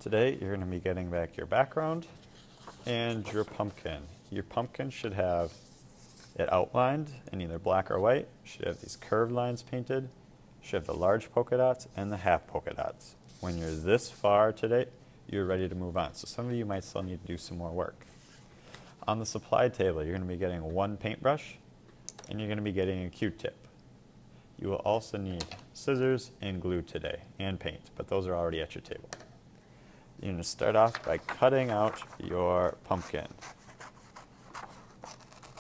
Today you're going to be getting back your background and your pumpkin. Your pumpkin should have it outlined in either black or white, should have these curved lines painted, should have the large polka dots and the half polka dots. When you're this far today, you're ready to move on. So some of you might still need to do some more work. On the supply table, you're going to be getting one paintbrush and you're going to be getting a Q-tip. You will also need scissors and glue today, and paint, but those are already at your table. You're going to start off by cutting out your pumpkin.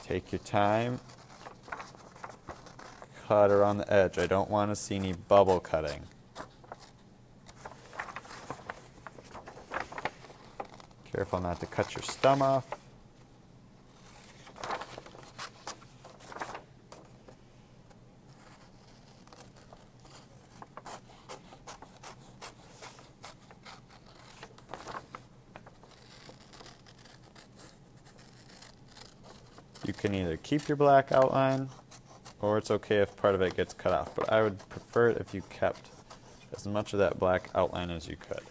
Take your time, cut around the edge. I don't want to see any bubble cutting. Careful not to cut your stem off. You can either keep your black outline, or it's okay if part of it gets cut off, but I would prefer it if you kept as much of that black outline as you could.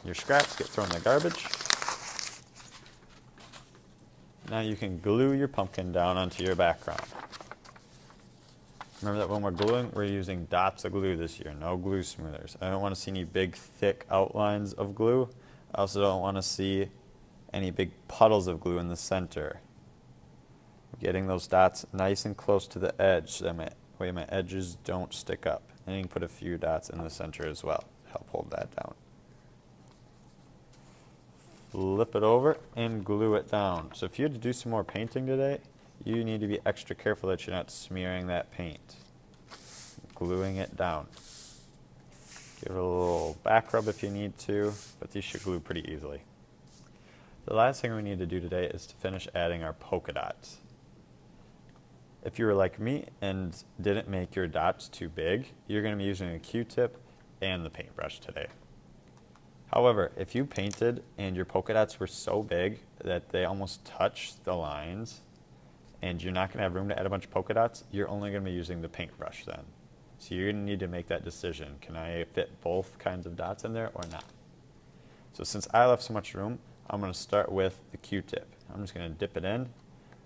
Your scraps get thrown in the garbage. Now you can glue your pumpkin down onto your background. Remember that when we're gluing, we're using dots of glue this year, no glue smoothers. I don't want to see any big, thick outlines of glue. I also don't want to see any big puddles of glue in the center. Getting those dots nice and close to the edge so that my edges don't stick up. And you can put a few dots in the center as well to help hold that down. Flip it over and glue it down. So if you had to do some more painting today, you need to be extra careful that you're not smearing that paint. Gluing it down. Give it a little back rub if you need to, but these should glue pretty easily. The last thing we need to do today is to finish adding our polka dots. If you were like me and didn't make your dots too big, you're going to be using a Q-tip and the paintbrush today. However, if you painted and your polka dots were so big that they almost touch the lines and you're not going to have room to add a bunch of polka dots, you're only going to be using the paintbrush then. So you're going to need to make that decision. Can I fit both kinds of dots in there or not? So since I left so much room, I'm going to start with the Q-tip. I'm just going to dip it in,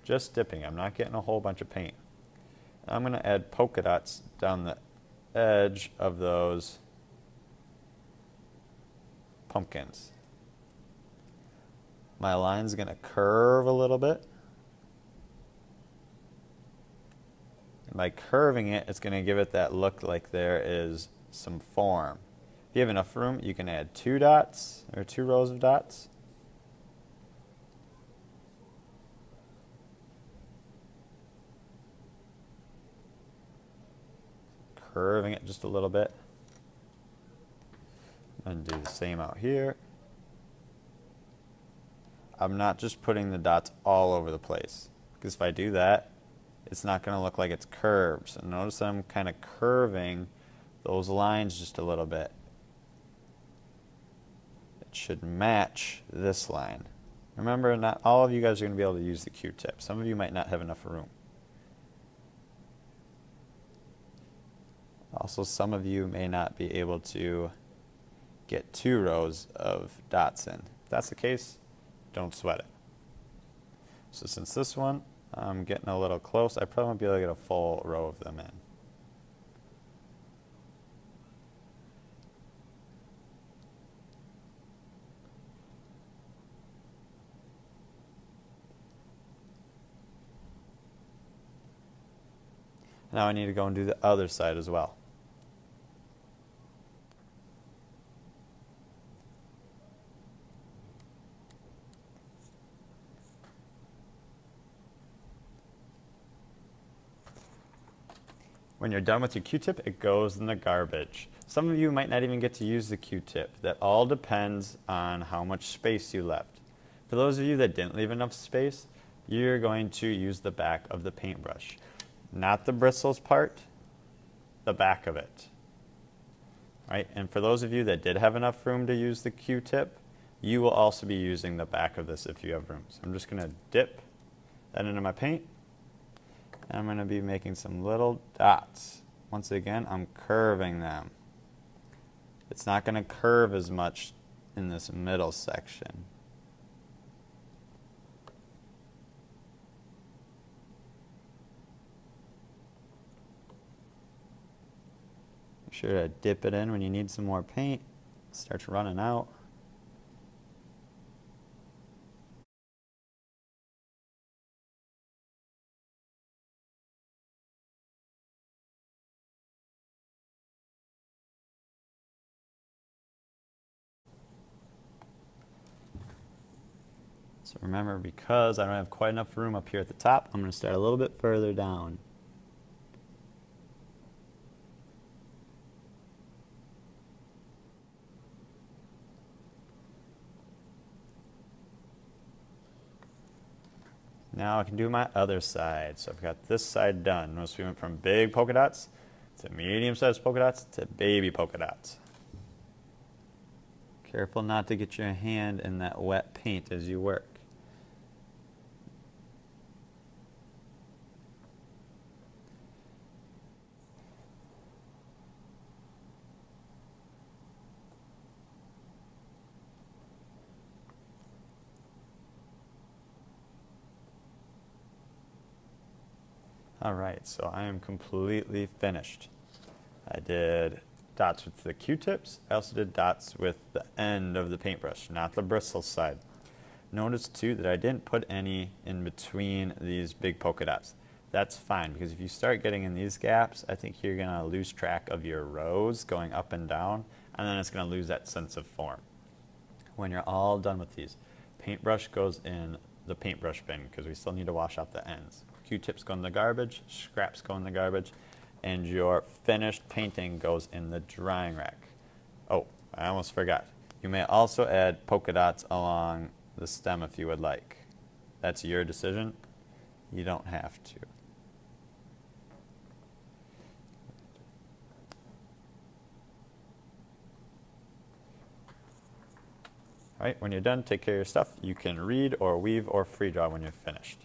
just dipping. I'm not getting a whole bunch of paint. I'm going to add polka dots down the edge of those pumpkins. My line's going to curve a little bit. And by curving it, it's going to give it that look like there is some form. If you have enough room, you can add two dots or two rows of dots. Curving it just a little bit. And do the same out here. I'm not just putting the dots all over the place, because if I do that, it's not going to look like it's curved. So notice I'm kind of curving those lines just a little bit. It should match this line. Remember, not all of you guys are going to be able to use the Q-tip. Some of you might not have enough room. Also, some of you may not be able to get two rows of dots in. If that's the case, don't sweat it. So since this one, I'm getting a little close, I probably won't be able to get a full row of them in. Now I need to go and do the other side as well. When you're done with your Q-tip, it goes in the garbage. Some of you might not even get to use the Q-tip. That all depends on how much space you left. For those of you that didn't leave enough space, you're going to use the back of the paintbrush. Not the bristles part, the back of it. Right? And for those of you that did have enough room to use the Q-tip, you will also be using the back of this if you have room. So I'm just going to dip that into my paint. And I'm going to be making some little dots. Once again, I'm curving them. It's not going to curve as much in this middle section. Make sure to dip it in when you need some more paint. It starts running out. So remember, because I don't have quite enough room up here at the top, I'm going to start a little bit further down. Now I can do my other side. So I've got this side done. Notice we went from big polka dots to medium-sized polka dots to baby polka dots. Careful not to get your hand in that wet paint as you work. Alright, so I am completely finished. I did dots with the Q-tips. I also did dots with the end of the paintbrush, not the bristle side. Notice too that I didn't put any in between these big polka dots. That's fine, because if you start getting in these gaps, I think you're going to lose track of your rows going up and down, and then it's going to lose that sense of form. When you're all done with these, paintbrush goes in the paintbrush bin, because we still need to wash off the ends. Q-tips go in the garbage, scraps go in the garbage, and your finished painting goes in the drying rack. Oh, I almost forgot. You may also add polka dots along the stem if you would like. That's your decision. You don't have to. All right, when you're done, take care of your stuff. You can read or weave or free draw when you're finished.